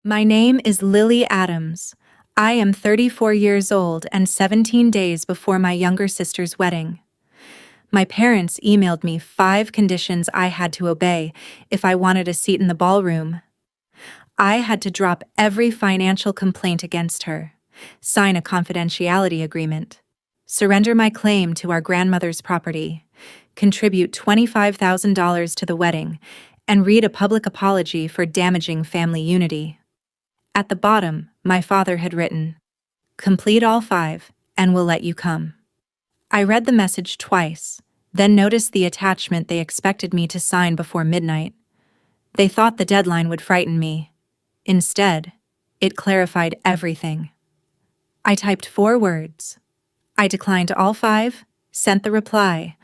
My name is Lily Adams. I am 34 years old and 17 days before my younger sister's wedding. My parents emailed me 5 conditions I had to obey if I wanted a seat in the ballroom. I had to drop every financial complaint against her, sign a confidentiality agreement, surrender my claim to our grandmother's property, contribute $25,000 to the wedding, and read a public apology for damaging family unity. At the bottom, my father had written, "Complete all 5, and we'll let you come." I read the message twice, then noticed the attachment they expected me to sign before midnight. They thought the deadline would frighten me. Instead, it clarified everything. I typed 4 words. I declined all 5, sent the reply,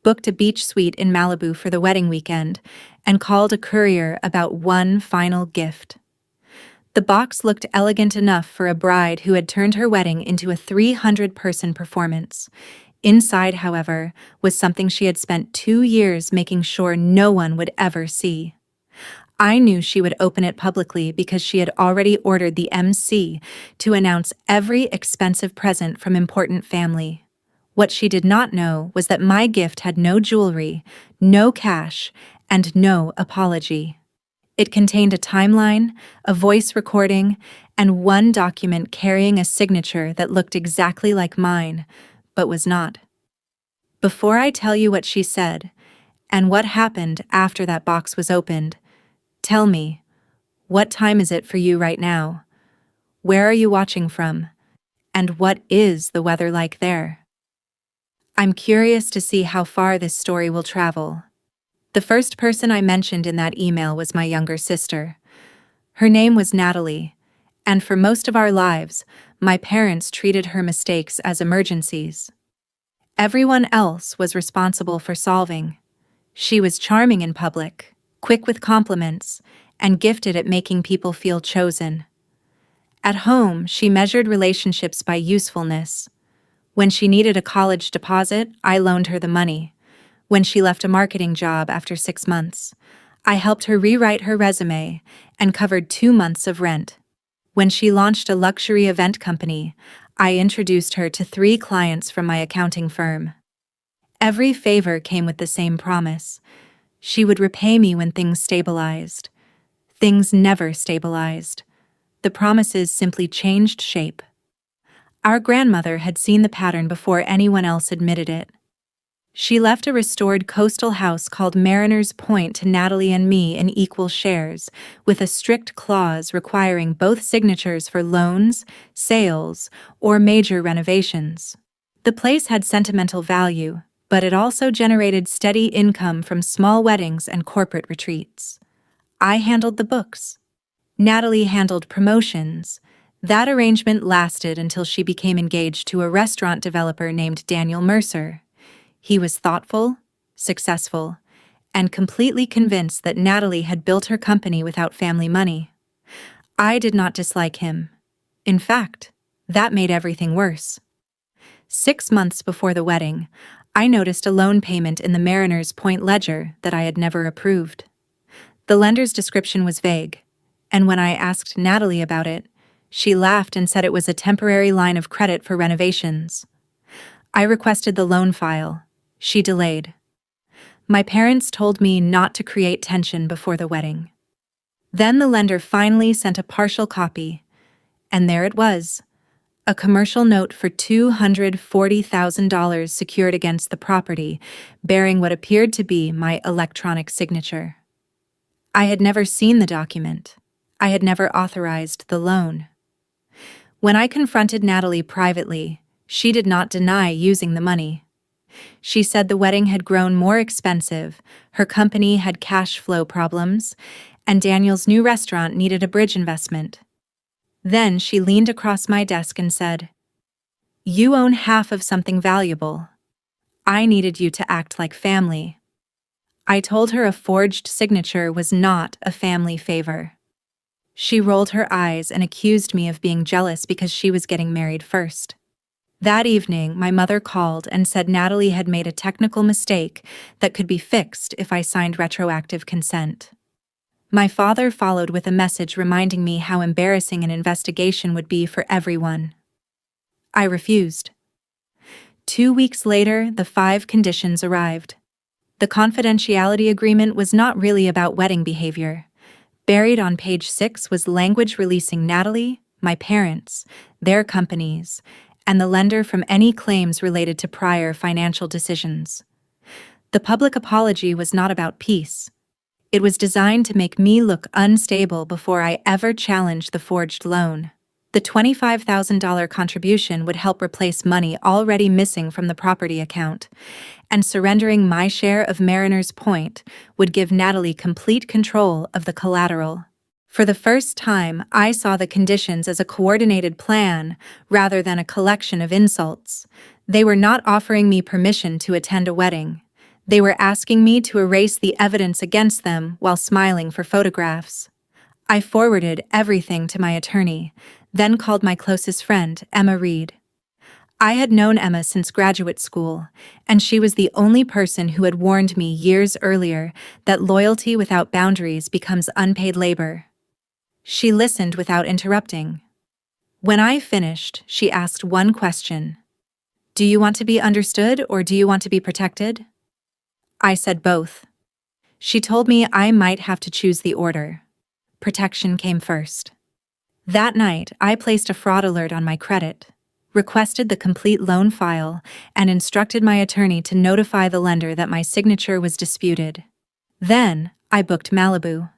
booked a beach suite in Malibu for the wedding weekend, and called a courier about one final gift. The box looked elegant enough for a bride who had turned her wedding into a 300-person performance. Inside, however, was something she had spent 2 years making sure no one would ever see. I knew she would open it publicly because she had already ordered the MC to announce every expensive present from important family. What she did not know was that my gift had no jewelry, no cash, and no apology. It contained a timeline, a voice recording, and one document carrying a signature that looked exactly like mine, but was not. Before I tell you what she said, and what happened after that box was opened, tell me, what time is it for you right now? Where are you watching from? And what is the weather like there? I'm curious to see how far this story will travel. The first person I mentioned in that email was my younger sister. Her name was Natalie, and for most of our lives, my parents treated her mistakes as emergencies. Everyone else was responsible for solving. She was charming in public, quick with compliments, and gifted at making people feel chosen. At home, she measured relationships by usefulness. When she needed a college deposit, I loaned her the money. When she left a marketing job after 6 months, I helped her rewrite her resume and covered 2 months of rent. When she launched a luxury event company, I introduced her to 3 clients from my accounting firm. Every favor came with the same promise. She would repay me when things stabilized. Things never stabilized. The promises simply changed shape. Our grandmother had seen the pattern before anyone else admitted it. She left a restored coastal house called Mariner's Point to Natalie and me in equal shares, with a strict clause requiring both signatures for loans, sales, or major renovations. The place had sentimental value, but it also generated steady income from small weddings and corporate retreats. I handled the books. Natalie handled promotions. That arrangement lasted until she became engaged to a restaurant developer named Daniel Mercer. He was thoughtful, successful, and completely convinced that Natalie had built her company without family money. I did not dislike him. In fact, that made everything worse. 6 months before the wedding, I noticed a loan payment in the Mariner's Point ledger that I had never approved. The lender's description was vague, and when I asked Natalie about it, she laughed and said it was a temporary line of credit for renovations. I requested the loan file. She delayed. My parents told me not to create tension before the wedding. Then the lender finally sent a partial copy, and there it was, a commercial note for $240,000 secured against the property, bearing what appeared to be my electronic signature. I had never seen the document. I had never authorized the loan. When I confronted Natalie privately, she did not deny using the money. She said the wedding had grown more expensive, her company had cash flow problems, and Daniel's new restaurant needed a bridge investment. Then she leaned across my desk and said, "You own half of something valuable. I needed you to act like family." I told her a forged signature was not a family favor. She rolled her eyes and accused me of being jealous because she was getting married first. That evening, my mother called and said Natalie had made a technical mistake that could be fixed if I signed retroactive consent. My father followed with a message reminding me how embarrassing an investigation would be for everyone. I refused. 2 weeks later, the 5 conditions arrived. The confidentiality agreement was not really about wedding behavior. Buried on page 6 was language releasing Natalie, my parents, their companies, and the lender from any claims related to prior financial decisions. The public apology was not about peace. It was designed to make me look unstable before I ever challenged the forged loan. The $25,000 contribution would help replace money already missing from the property account, and surrendering my share of Mariner's Point would give Natalie complete control of the collateral. For the first time, I saw the conditions as a coordinated plan rather than a collection of insults. They were not offering me permission to attend a wedding. They were asking me to erase the evidence against them while smiling for photographs. I forwarded everything to my attorney, then called my closest friend, Emma Reed. I had known Emma since graduate school, and she was the only person who had warned me years earlier that loyalty without boundaries becomes unpaid labor. She listened without interrupting. When I finished, she asked one question. "Do you want to be understood or do you want to be protected?" I said both. She told me I might have to choose the order. Protection came first. That night, I placed a fraud alert on my credit, requested the complete loan file, and instructed my attorney to notify the lender that my signature was disputed. Then, I booked Malibu.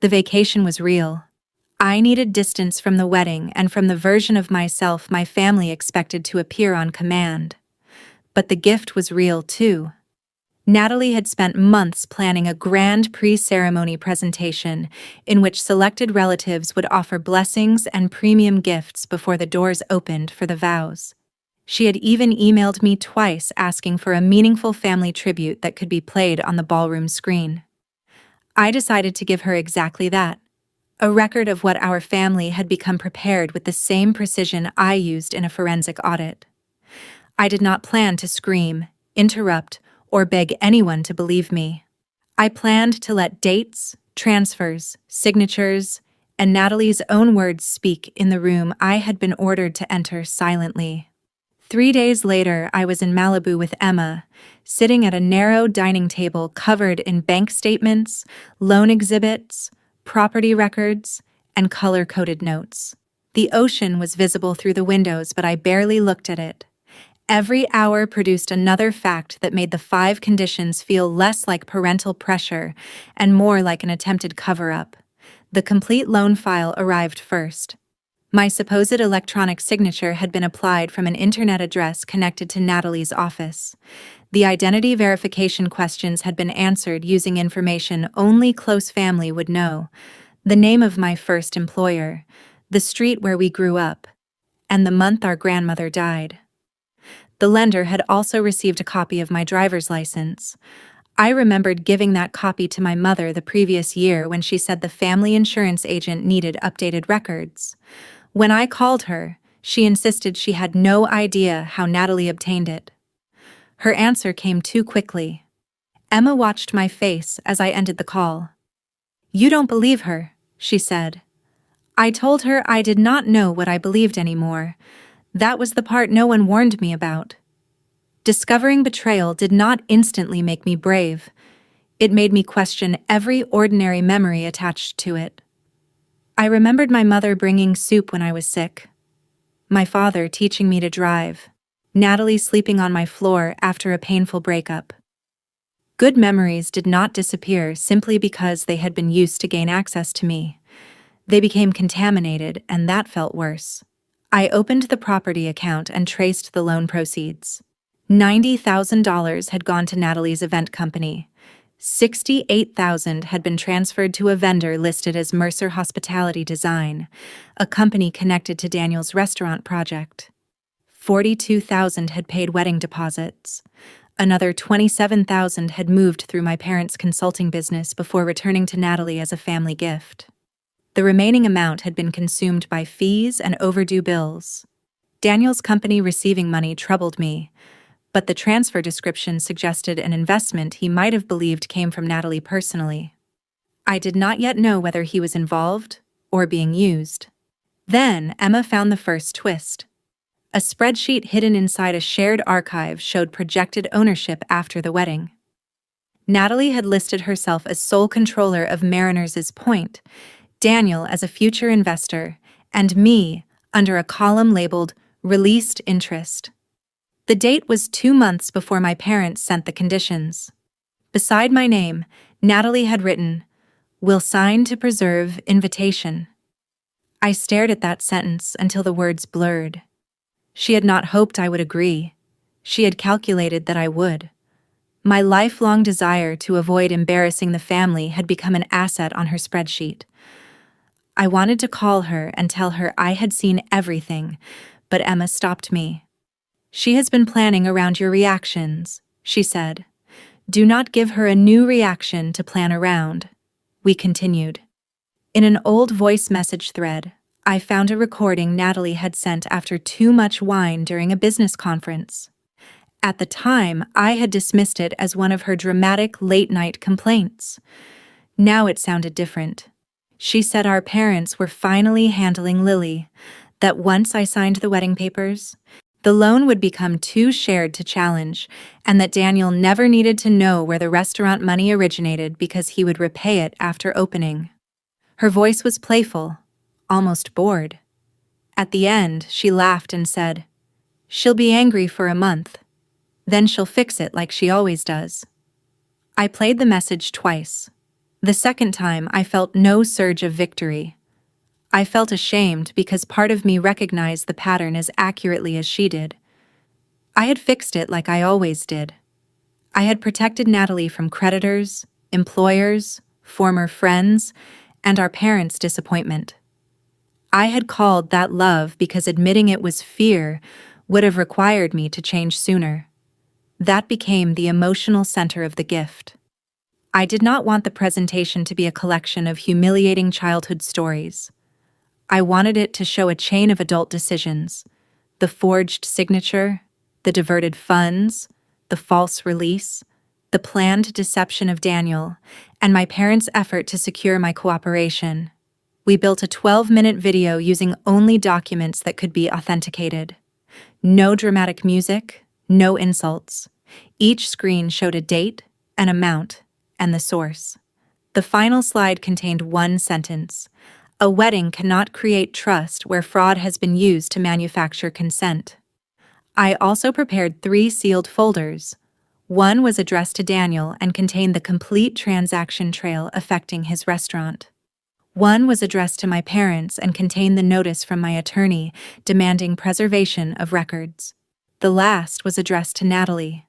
The vacation was real. I needed distance from the wedding and from the version of myself my family expected to appear on command. But the gift was real too. Natalie had spent months planning a grand pre-ceremony presentation in which selected relatives would offer blessings and premium gifts before the doors opened for the vows. She had even emailed me twice asking for a meaningful family tribute that could be played on the ballroom screen. I decided to give her exactly that, a record of what our family had become prepared with the same precision I used in a forensic audit. I did not plan to scream, interrupt, or beg anyone to believe me. I planned to let dates, transfers, signatures, and Natalie's own words speak in the room I had been ordered to enter silently. 3 days later, I was in Malibu with Emma, sitting at a narrow dining table covered in bank statements, loan exhibits, property records, and color-coded notes. The ocean was visible through the windows, but I barely looked at it. Every hour produced another fact that made the 5 conditions feel less like parental pressure and more like an attempted cover-up. The complete loan file arrived first. My supposed electronic signature had been applied from an internet address connected to Natalie's office. The identity verification questions had been answered using information only close family would know: the name of my first employer, the street where we grew up, and the month our grandmother died. The lender had also received a copy of my driver's license. I remembered giving that copy to my mother the previous year when she said the family insurance agent needed updated records. When I called her, she insisted she had no idea how Natalie obtained it. Her answer came too quickly. Emma watched my face as I ended the call. "You don't believe her," she said. I told her I did not know what I believed anymore. That was the part no one warned me about. Discovering betrayal did not instantly make me brave. It made me question every ordinary memory attached to it. I remembered my mother bringing soup when I was sick, my father teaching me to drive, Natalie sleeping on my floor after a painful breakup. Good memories did not disappear simply because they had been used to gain access to me. They became contaminated, and that felt worse. I opened the property account and traced the loan proceeds. $90,000 had gone to Natalie's event company. $68,000 had been transferred to a vendor listed as Mercer Hospitality Design, a company connected to Daniel's restaurant project. $42,000 had paid wedding deposits. Another $27,000 had moved through my parents' consulting business before returning to Natalie as a family gift. The remaining amount had been consumed by fees and overdue bills. Daniel's company receiving money troubled me, but the transfer description suggested an investment he might have believed came from Natalie personally. I did not yet know whether he was involved or being used. Then Emma found the first twist. A spreadsheet hidden inside a shared archive showed projected ownership after the wedding. Natalie had listed herself as sole controller of Mariner's Point, Daniel as a future investor, and me under a column labeled Released Interest. The date was 2 months before my parents sent the conditions. Beside my name, Natalie had written, "Will sign to preserve invitation." I stared at that sentence until the words blurred. She had not hoped I would agree. She had calculated that I would. My lifelong desire to avoid embarrassing the family had become an asset on her spreadsheet. I wanted to call her and tell her I had seen everything, but Emma stopped me. "She has been planning around your reactions," she said. "Do not give her a new reaction to plan around." We continued. In an old voice message thread, I found a recording Natalie had sent after too much wine during a business conference. At the time, I had dismissed it as one of her dramatic late-night complaints. Now it sounded different. She said our parents were finally handling Lily, that once I signed the wedding papers, the loan would become too shared to challenge, and that Daniel never needed to know where the restaurant money originated because he would repay it after opening. Her voice was playful, almost bored. At the end, she laughed and said, "She'll be angry for a month. Then she'll fix it like she always does." I played the message twice. The second time, I felt no surge of victory. I felt ashamed because part of me recognized the pattern as accurately as she did. I had fixed it like I always did. I had protected Natalie from creditors, employers, former friends, and our parents' disappointment. I had called that love because admitting it was fear would have required me to change sooner. That became the emotional center of the gift. I did not want the presentation to be a collection of humiliating childhood stories. I wanted it to show a chain of adult decisions: the forged signature, the diverted funds, the false release, the planned deception of Daniel, and my parents' effort to secure my cooperation. We built a 12-minute video using only documents that could be authenticated. No dramatic music, no insults. Each screen showed a date, an amount, and the source. The final slide contained one sentence: "A wedding cannot create trust where fraud has been used to manufacture consent." I also prepared 3 sealed folders. One was addressed to Daniel and contained the complete transaction trail affecting his restaurant. One was addressed to my parents and contained the notice from my attorney demanding preservation of records. The last was addressed to Natalie.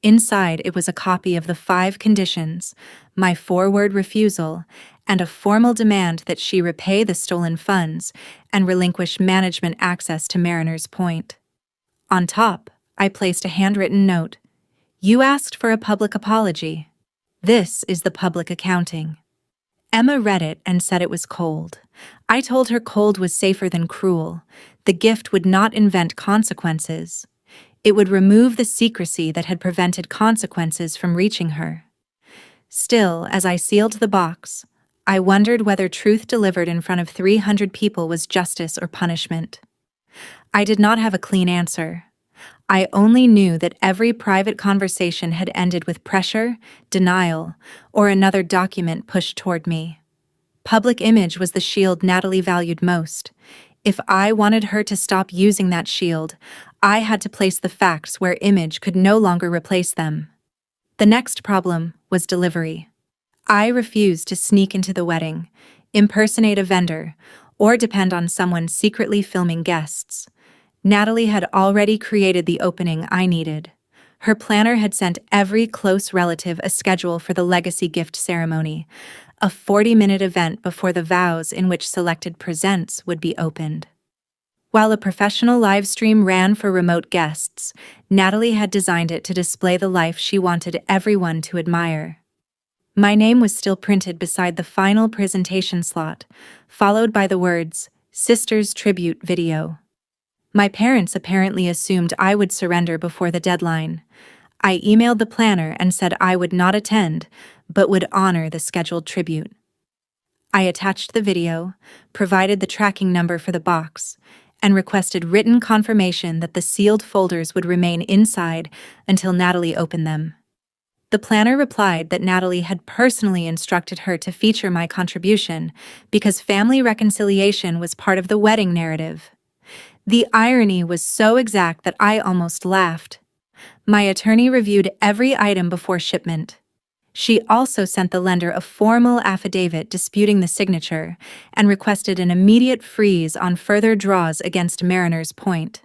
Inside, it was a copy of the 5 conditions, my forward refusal, and a formal demand that she repay the stolen funds and relinquish management access to Mariner's Point. On top, I placed a handwritten note: "You asked for a public apology. This is the public accounting." Emma read it and said it was cold. I told her cold was safer than cruel. The gift would not invent consequences. It would remove the secrecy that had prevented consequences from reaching her. Still, as I sealed the box, I wondered whether truth delivered in front of 300 people was justice or punishment. I did not have a clean answer. I only knew that every private conversation had ended with pressure, denial, or another document pushed toward me. Public image was the shield Natalie valued most. If I wanted her to stop using that shield, I had to place the facts where image could no longer replace them. The next problem was delivery. I refused to sneak into the wedding, impersonate a vendor, or depend on someone secretly filming guests. Natalie had already created the opening I needed. Her planner had sent every close relative a schedule for the legacy gift ceremony, a 40-minute event before the vows in which selected presents would be opened. While a professional live stream ran for remote guests, Natalie had designed it to display the life she wanted everyone to admire. My name was still printed beside the final presentation slot, followed by the words, "Sisters Tribute Video." My parents apparently assumed I would surrender before the deadline. I emailed the planner and said I would not attend, but would honor the scheduled tribute. I attached the video, provided the tracking number for the box, and requested written confirmation that the sealed folders would remain inside until Natalie opened them. The planner replied that Natalie had personally instructed her to feature my contribution because family reconciliation was part of the wedding narrative. The irony was so exact that I almost laughed. My attorney reviewed every item before shipment. She also sent the lender a formal affidavit disputing the signature and requested an immediate freeze on further draws against Mariner's Point.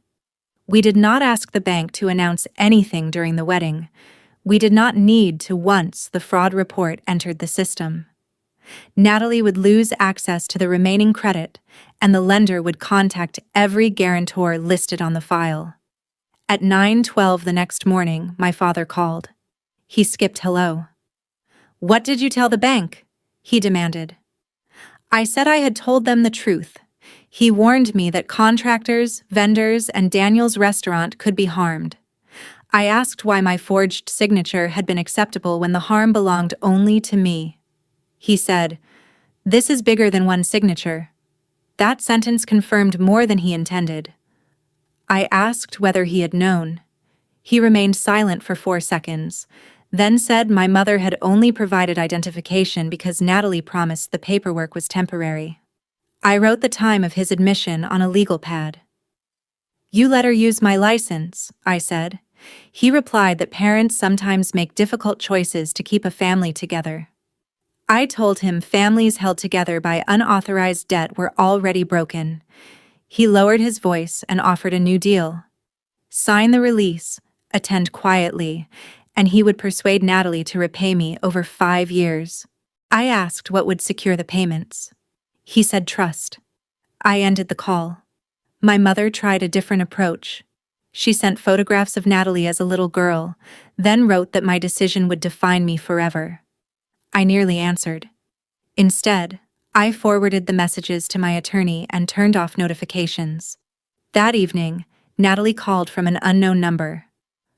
We did not ask the bank to announce anything during the wedding. We did not need to once the fraud report entered the system. Natalie would lose access to the remaining credit, and the lender would contact every guarantor listed on the file. At 9:12 the next morning, my father called. He skipped hello. "What did you tell the bank?" he demanded. I said I had told them the truth. He warned me that contractors, vendors, and Daniel's restaurant could be harmed. I asked why my forged signature had been acceptable when the harm belonged only to me. He said, "This is bigger than one signature." That sentence confirmed more than he intended. I asked whether he had known. He remained silent for 4 seconds, then said my mother had only provided identification because Natalie promised the paperwork was temporary. I wrote the time of his admission on a legal pad. "You let her use my license," I said. He replied that parents sometimes make difficult choices to keep a family together. I told him families held together by unauthorized debt were already broken. He lowered his voice and offered a new deal. Sign the release, attend quietly, and he would persuade Natalie to repay me over 5 years. I asked what would secure the payments. He said trust. I ended the call. My mother tried a different approach. She sent photographs of Natalie as a little girl, then wrote that my decision would define me forever. I nearly answered. Instead, I forwarded the messages to my attorney and turned off notifications. That evening, Natalie called from an unknown number.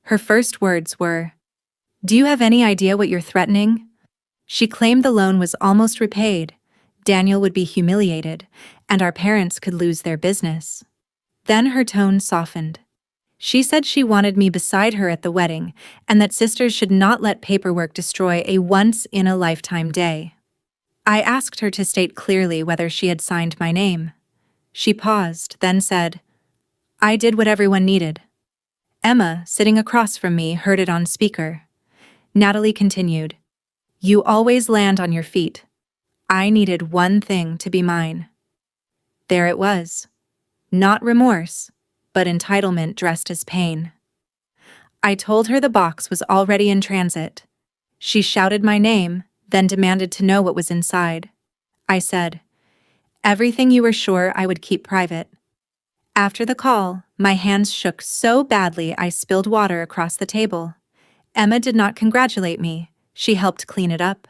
Her first words were, "Do you have any idea what you're threatening?" She claimed the loan was almost repaid, Daniel would be humiliated, and our parents could lose their business. Then her tone softened. She said she wanted me beside her at the wedding and that sisters should not let paperwork destroy a once-in-a-lifetime day. I asked her to state clearly whether she had signed my name. She paused, then said, "I did what everyone needed." Emma, sitting across from me, heard it on speaker. Natalie continued, "You always land on your feet. I needed one thing to be mine." There it was. Not remorse, but entitlement dressed as pain. I told her the box was already in transit. She shouted my name, then demanded to know what was inside. I said, "Everything you were sure I would keep private." After the call, my hands shook so badly I spilled water across the table. Emma did not congratulate me. She helped clean it up.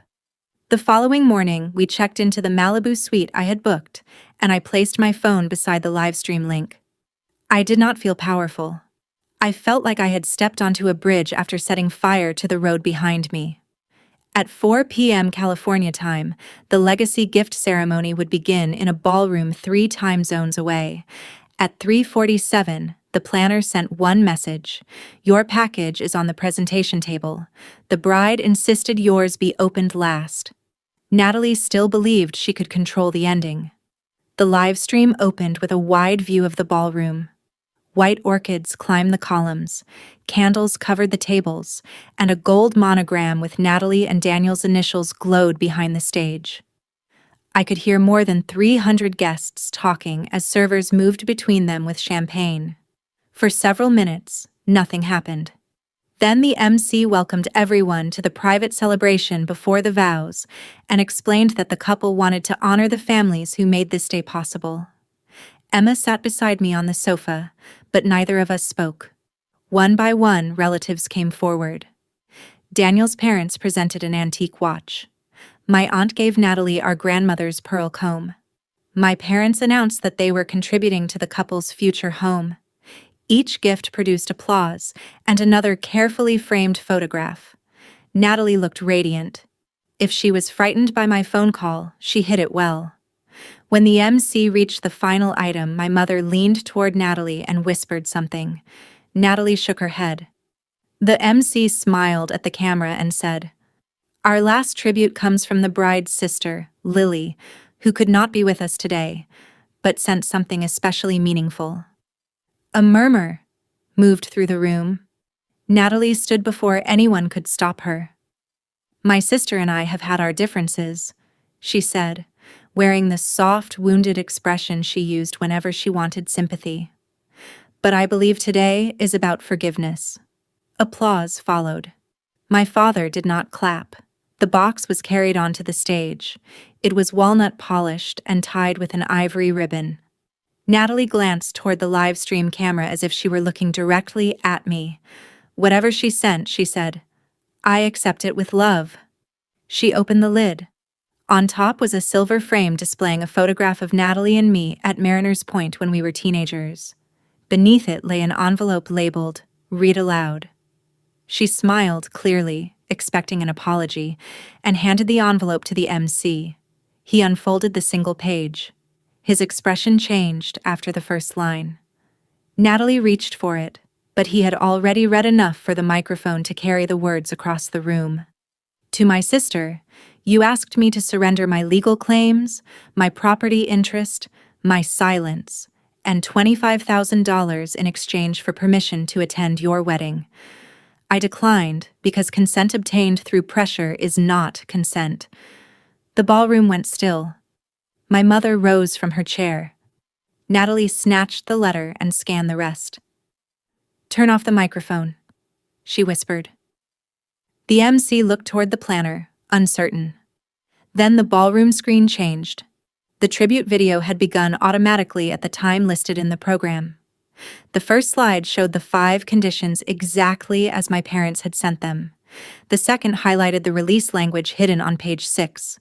The following morning, we checked into the Malibu suite I had booked, and I placed my phone beside the livestream link. I did not feel powerful. I felt like I had stepped onto a bridge after setting fire to the road behind me. At 4 p.m. California time, the legacy gift ceremony would begin in a ballroom 3 time zones away. At 3:47, the planner sent one message. "Your package is on the presentation table. The bride insisted yours be opened last." Natalie still believed she could control the ending. The live stream opened with a wide view of the ballroom. White orchids climbed the columns, candles covered the tables, and a gold monogram with Natalie and Daniel's initials glowed behind the stage. I could hear more than 300 guests talking as servers moved between them with champagne. For several minutes, nothing happened. Then the MC welcomed everyone to the private celebration before the vows and explained that the couple wanted to honor the families who made this day possible. Emma sat beside me on the sofa, but neither of us spoke. One by one, relatives came forward. Daniel's parents presented an antique watch. My aunt gave Natalie our grandmother's pearl comb. My parents announced that they were contributing to the couple's future home. Each gift produced applause and another carefully framed photograph. Natalie looked radiant. If she was frightened by my phone call, she hid it well. When the MC reached the final item, my mother leaned toward Natalie and whispered something. Natalie shook her head. The MC smiled at the camera and said, "Our last tribute comes from the bride's sister, Lily, who could not be with us today, but sent something especially meaningful." A murmur moved through the room. Natalie stood before anyone could stop her. "My sister and I have had our differences," she said, wearing the soft, wounded expression she used whenever she wanted sympathy. "But I believe today is about forgiveness." Applause followed. My father did not clap. The box was carried onto the stage. It was walnut polished and tied with an ivory ribbon. Natalie glanced toward the live stream camera as if she were looking directly at me. "Whatever she sent," she said, "I accept it with love." She opened the lid. On top was a silver frame displaying a photograph of Natalie and me at Mariner's Point when we were teenagers. Beneath it lay an envelope labeled, "Read aloud." She smiled clearly, expecting an apology, and handed the envelope to the MC. He unfolded the single page. His expression changed after the first line. Natalie reached for it, but he had already read enough for the microphone to carry the words across the room. "To my sister, you asked me to surrender my legal claims, my property interest, my silence, and $25,000 in exchange for permission to attend your wedding. I declined because consent obtained through pressure is not consent." The ballroom went still. My mother rose from her chair. Natalie snatched the letter and scanned the rest. "Turn off the microphone," she whispered. The MC looked toward the planner, uncertain. Then the ballroom screen changed. The tribute video had begun automatically at the time listed in the program. The first slide showed the 5 conditions exactly as my parents had sent them. The second highlighted the release language hidden on page 6.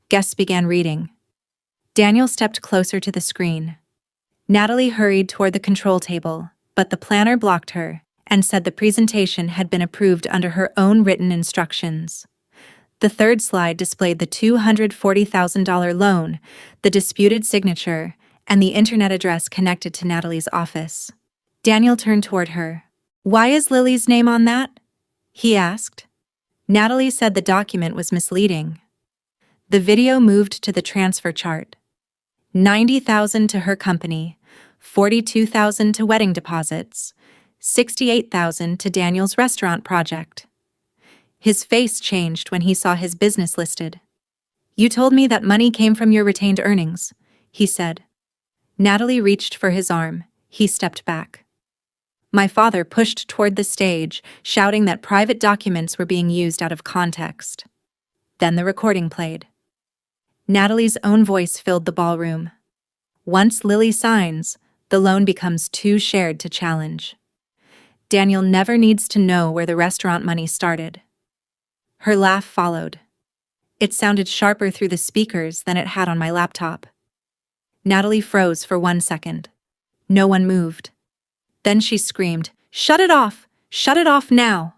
Guests began reading. Daniel stepped closer to the screen. Natalie hurried toward the control table, but the planner blocked her and said the presentation had been approved under her own written instructions. The third slide displayed the $240,000 loan, the disputed signature, and the internet address connected to Natalie's office. Daniel turned toward her. "Why is Lily's name on that?" he asked. Natalie said the document was misleading. The video moved to the transfer chart. $90,000 to her company, $42,000 to wedding deposits, $68,000 to Daniel's restaurant project. His face changed when he saw his business listed. "You told me that money came from your retained earnings," he said. Natalie reached for his arm. He stepped back. My father pushed toward the stage, shouting that private documents were being used out of context. Then the recording played. Natalie's own voice filled the ballroom. "Once Lily signs, the loan becomes too shared to challenge. Daniel never needs to know where the restaurant money started." Her laugh followed. It sounded sharper through the speakers than it had on my laptop. Natalie froze for 1 second. No one moved. Then she screamed, "Shut it off! Shut it off now!"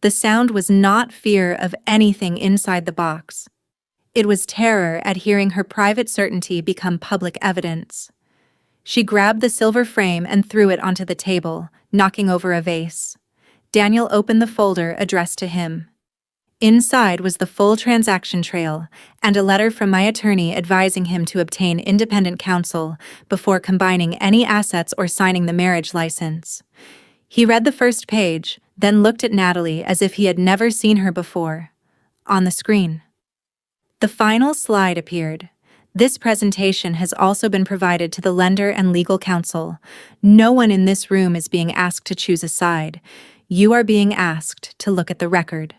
The sound was not fear of anything inside the box. It was terror at hearing her private certainty become public evidence. She grabbed the silver frame and threw it onto the table, knocking over a vase. Daniel opened the folder addressed to him. Inside was the full transaction trail and a letter from my attorney advising him to obtain independent counsel before combining any assets or signing the marriage license. He read the first page, then looked at Natalie as if he had never seen her before. On the screen, the final slide appeared. "This presentation has also been provided to the lender and legal counsel. No one in this room is being asked to choose a side. You are being asked to look at the record."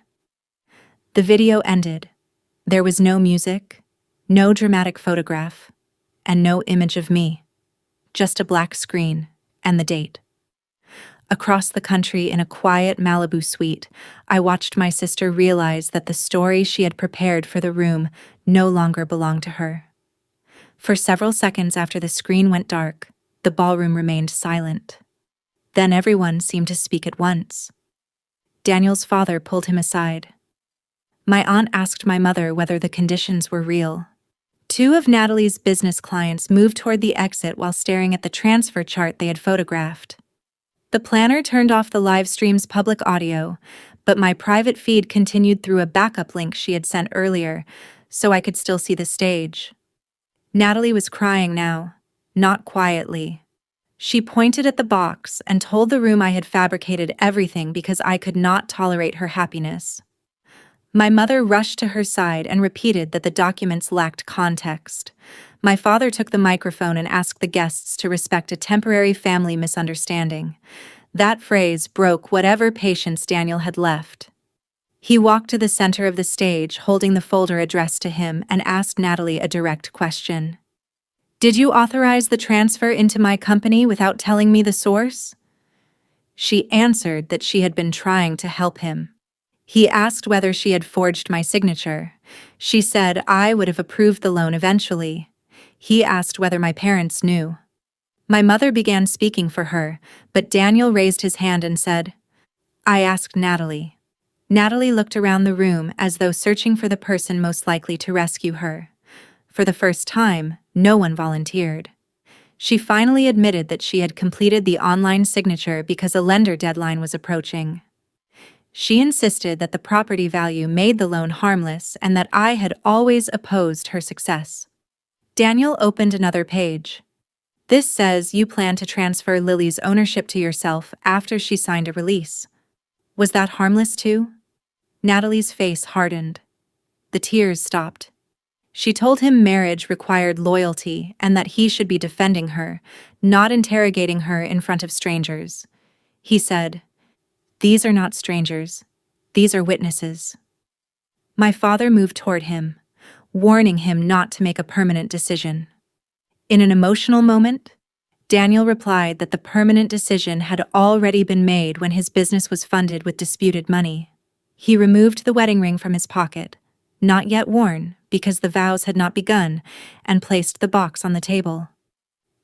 The video ended. There was no music, no dramatic photograph, and no image of me. Just a black screen and the date. Across the country in a quiet Malibu suite, I watched my sister realize that the story she had prepared for the room no longer belonged to her. For several seconds after the screen went dark, the ballroom remained silent. Then everyone seemed to speak at once. Daniel's father pulled him aside. My aunt asked my mother whether the conditions were real. Two of Natalie's business clients moved toward the exit while staring at the transfer chart they had photographed. The planner turned off the live stream's public audio, but my private feed continued through a backup link she had sent earlier, so I could still see the stage. Natalie was crying now, not quietly. She pointed at the box and told the room I had fabricated everything because I could not tolerate her happiness. My mother rushed to her side and repeated that the documents lacked context. My father took the microphone and asked the guests to respect a temporary family misunderstanding. That phrase broke whatever patience Daniel had left. He walked to the center of the stage, holding the folder addressed to him, and asked Natalie a direct question. "Did you authorize the transfer into my company without telling me the source?" She answered that she had been trying to help him. He asked whether she had forged my signature. She said I would have approved the loan eventually. He asked whether my parents knew. My mother began speaking for her, but Daniel raised his hand and said, "I asked Natalie." Natalie looked around the room as though searching for the person most likely to rescue her. For the first time, no one volunteered. She finally admitted that she had completed the online signature because a lender deadline was approaching. She insisted that the property value made the loan harmless and that I had always opposed her success. Daniel opened another page. "This says you plan to transfer Lily's ownership to yourself after she signed a release. Was that harmless too?" Natalie's face hardened. The tears stopped. She told him marriage required loyalty and that he should be defending her, not interrogating her in front of strangers. He said, "These are not strangers. These are witnesses." My father moved toward him, warning him not to make a permanent decision. In an emotional moment, Daniel replied that the permanent decision had already been made when his business was funded with disputed money. He removed the wedding ring from his pocket, not yet worn because the vows had not begun, and placed the box on the table.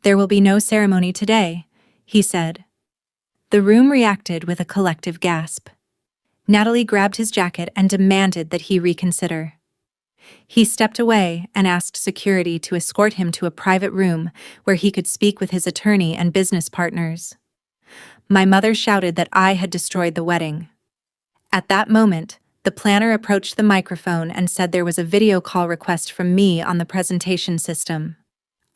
"There will be no ceremony today," he said. The room reacted with a collective gasp. Natalie grabbed his jacket and demanded that he reconsider. He stepped away and asked security to escort him to a private room where he could speak with his attorney and business partners. My mother shouted that I had destroyed the wedding. At that moment, the planner approached the microphone and said there was a video call request from me on the presentation system.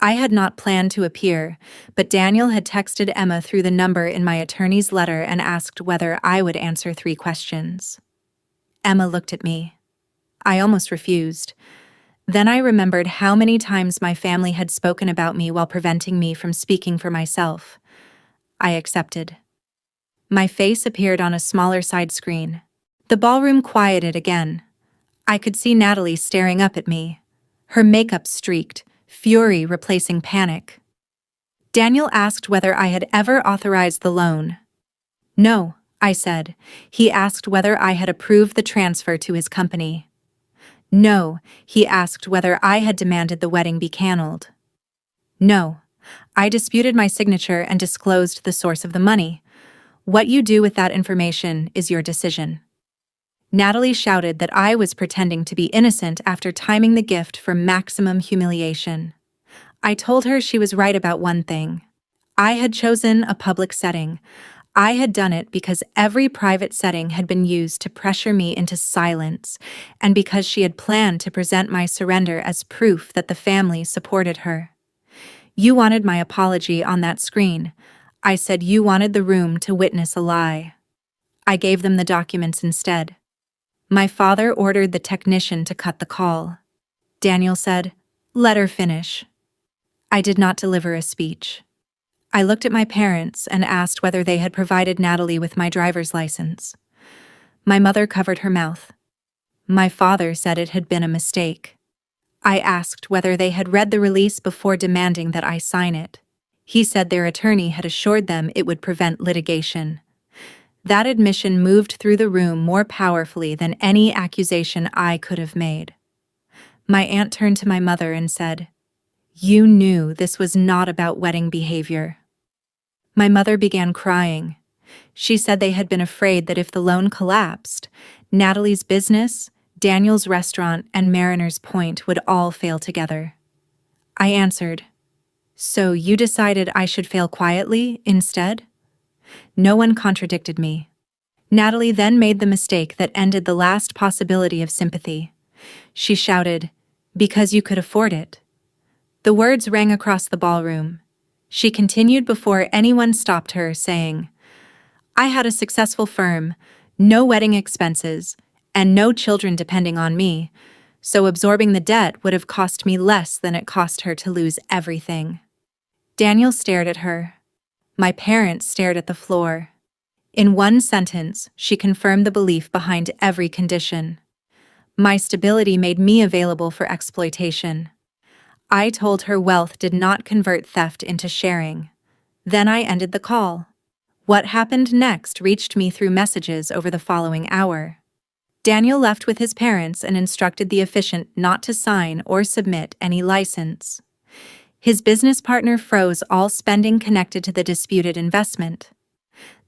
I had not planned to appear, but Daniel had texted Emma through the number in my attorney's letter and asked whether I would answer 3 questions. Emma looked at me. I almost refused. Then I remembered how many times my family had spoken about me while preventing me from speaking for myself. I accepted. My face appeared on a smaller side screen. The ballroom quieted again. I could see Natalie staring up at me. Her makeup streaked, fury replacing panic. Daniel asked whether I had ever authorized the loan. "No," I said. He asked whether I had approved the transfer to his company. "No," he asked whether I had demanded the wedding be canceled. "No." I disputed my signature and disclosed the source of the money. "What you do with that information is your decision." Natalie shouted that I was pretending to be innocent after timing the gift for maximum humiliation. I told her she was right about one thing. I had chosen a public setting. I had done it because every private setting had been used to pressure me into silence, and because she had planned to present my surrender as proof that the family supported her. "You wanted my apology on that screen." I said you wanted the room to witness a lie. I gave them the documents instead. My father ordered the technician to cut the call. Daniel said, "Let her finish." I did not deliver a speech. I looked at my parents and asked whether they had provided Natalie with my driver's license. My mother covered her mouth. My father said it had been a mistake. I asked whether they had read the release before demanding that I sign it. He said their attorney had assured them it would prevent litigation. That admission moved through the room more powerfully than any accusation I could have made. My aunt turned to my mother and said, "You knew this was not about wedding behavior." My mother began crying. She said they had been afraid that if the loan collapsed, Natalie's business, Daniel's restaurant and Mariner's Point would all fail together. I answered, "So you decided I should fail quietly instead?" No one contradicted me. Natalie then made the mistake that ended the last possibility of sympathy. She shouted, "Because you could afford it." The words rang across the ballroom. She continued before anyone stopped her, saying, "I had a successful firm, no wedding expenses, and no children depending on me, so absorbing the debt would have cost me less than it cost her to lose everything." Daniel stared at her. My parents stared at the floor. In one sentence, she confirmed the belief behind every condition. My stability made me available for exploitation. I told her wealth did not convert theft into sharing. Then I ended the call. What happened next reached me through messages over the following hour. Daniel left with his parents and instructed the officiant not to sign or submit any license. His business partner froze all spending connected to the disputed investment.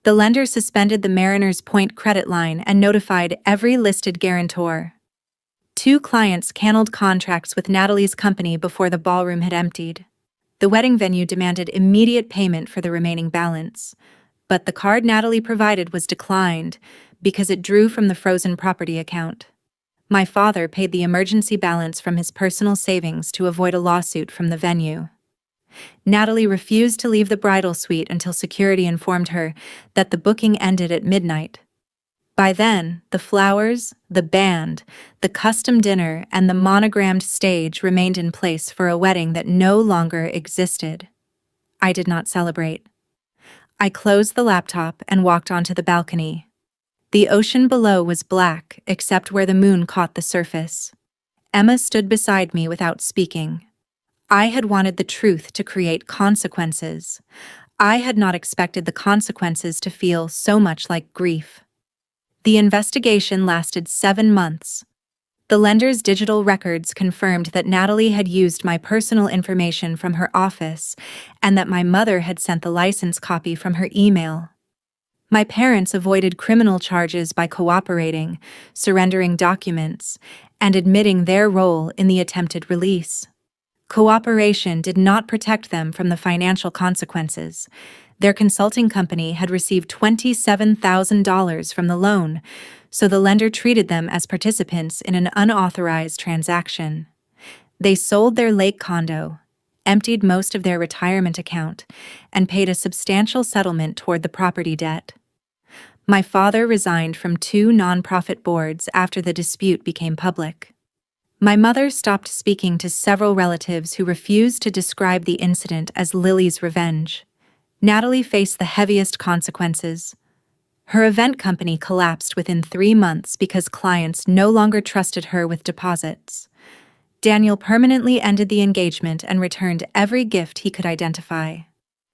The lender suspended the Mariner's Point credit line and notified every listed guarantor. 2 clients canceled contracts with Natalie's company before the ballroom had emptied. The wedding venue demanded immediate payment for the remaining balance, but the card Natalie provided was declined because it drew from the frozen property account. My father paid the emergency balance from his personal savings to avoid a lawsuit from the venue. Natalie refused to leave the bridal suite until security informed her that the booking ended at midnight. By then, the flowers, the band, the custom dinner, and the monogrammed stage remained in place for a wedding that no longer existed. I did not celebrate. I closed the laptop and walked onto the balcony. The ocean below was black except where the moon caught the surface. Emma stood beside me without speaking. I had wanted the truth to create consequences. I had not expected the consequences to feel so much like grief. The investigation lasted 7 months. The lender's digital records confirmed that Natalie had used my personal information from her office and that my mother had sent the license copy from her email. My parents avoided criminal charges by cooperating, surrendering documents, and admitting their role in the attempted release. Cooperation did not protect them from the financial consequences. Their consulting company had received $27,000 from the loan, so the lender treated them as participants in an unauthorized transaction. They sold their lake condo, emptied most of their retirement account, and paid a substantial settlement toward the property debt. My father resigned from 2 nonprofit boards after the dispute became public. My mother stopped speaking to several relatives who refused to describe the incident as Lily's revenge. Natalie faced the heaviest consequences. Her event company collapsed within 3 months because clients no longer trusted her with deposits. Daniel permanently ended the engagement and returned every gift he could identify.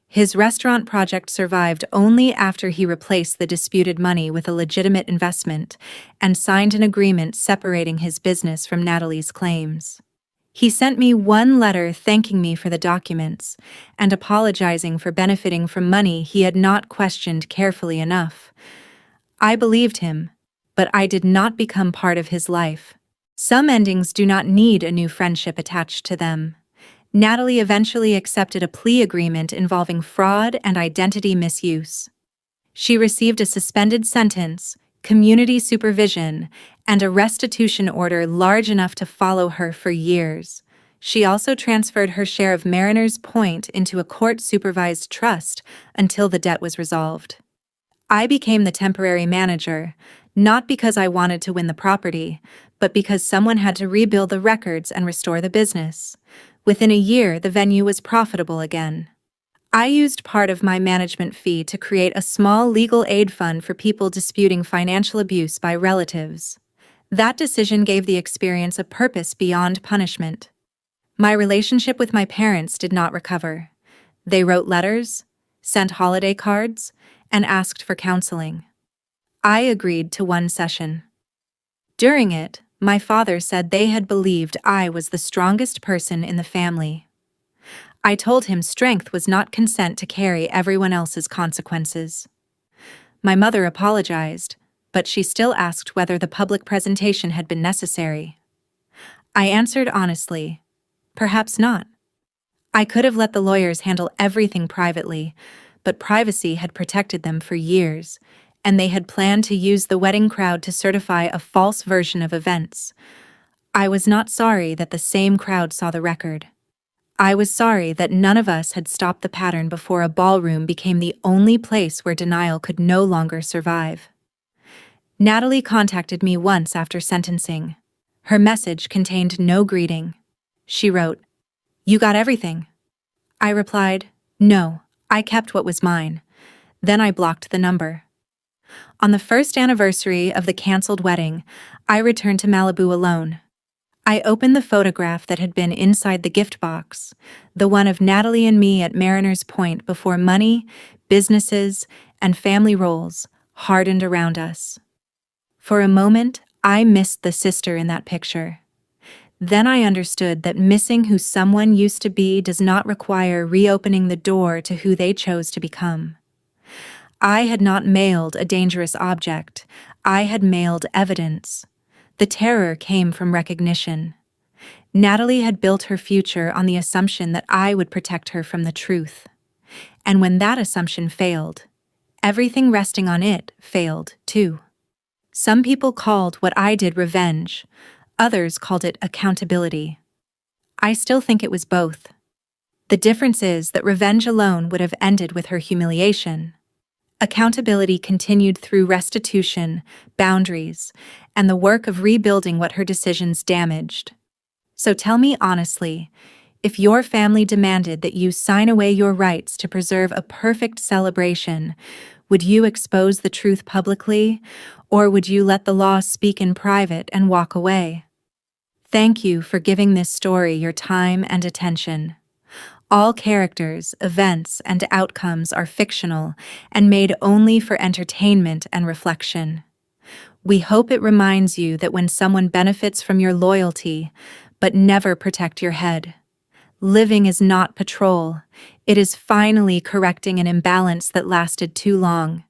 His restaurant project survived only after he replaced the disputed money with a legitimate investment and signed an agreement separating his business from Natalie's claims. He sent me 1 letter thanking me for the documents and apologizing for benefiting from money he had not questioned carefully enough. I believed him, but I did not become part of his life. Some endings do not need a new friendship attached to them. Natalie eventually accepted a plea agreement involving fraud and identity misuse. She received a suspended sentence, community supervision, and a restitution order large enough to follow her for years. She also transferred her share of Mariner's Point into a court-supervised trust until the debt was resolved. I became the temporary manager, not because I wanted to win the property, but because someone had to rebuild the records and restore the business. Within a year, the venue was profitable again. I used part of my management fee to create a small legal aid fund for people disputing financial abuse by relatives. That decision gave the experience a purpose beyond punishment. My relationship with my parents did not recover. They wrote letters, sent holiday cards, and asked for counseling. I agreed to 1 session. During it, my father said they had believed I was the strongest person in the family. I told him strength was not consent to carry everyone else's consequences. My mother apologized, but she still asked whether the public presentation had been necessary. I answered honestly, perhaps not. I could have let the lawyers handle everything privately, but privacy had protected them for years, and they had planned to use the wedding crowd to certify a false version of events. I was not sorry that the same crowd saw the record. I was sorry that none of us had stopped the pattern before a ballroom became the only place where denial could no longer survive. Natalie contacted me once after sentencing. Her message contained no greeting. She wrote, "You got everything?" I replied, "No, I kept what was mine." Then I blocked the number. On the first anniversary of the canceled wedding, I returned to Malibu alone. I opened the photograph that had been inside the gift box, the one of Natalie and me at Mariner's Point before money, businesses, and family roles hardened around us. For a moment, I missed the sister in that picture. Then I understood that missing who someone used to be does not require reopening the door to who they chose to become. I had not mailed a dangerous object. I had mailed evidence. The terror came from recognition. Natalie had built her future on the assumption that I would protect her from the truth. And when that assumption failed, everything resting on it failed, too. Some people called what I did revenge. Others called it accountability. I still think it was both. The difference is that revenge alone would have ended with her humiliation. Accountability continued through restitution, boundaries, and the work of rebuilding what her decisions damaged. So tell me honestly, if your family demanded that you sign away your rights to preserve a perfect celebration, would you expose the truth publicly, or would you let the law speak in private and walk away? Thank you for giving this story your time and attention. All characters, events, and outcomes are fictional and made only for entertainment and reflection. We hope it reminds you that when someone benefits from your loyalty, but never protect your head, living is not patrol. It is finally correcting an imbalance that lasted too long.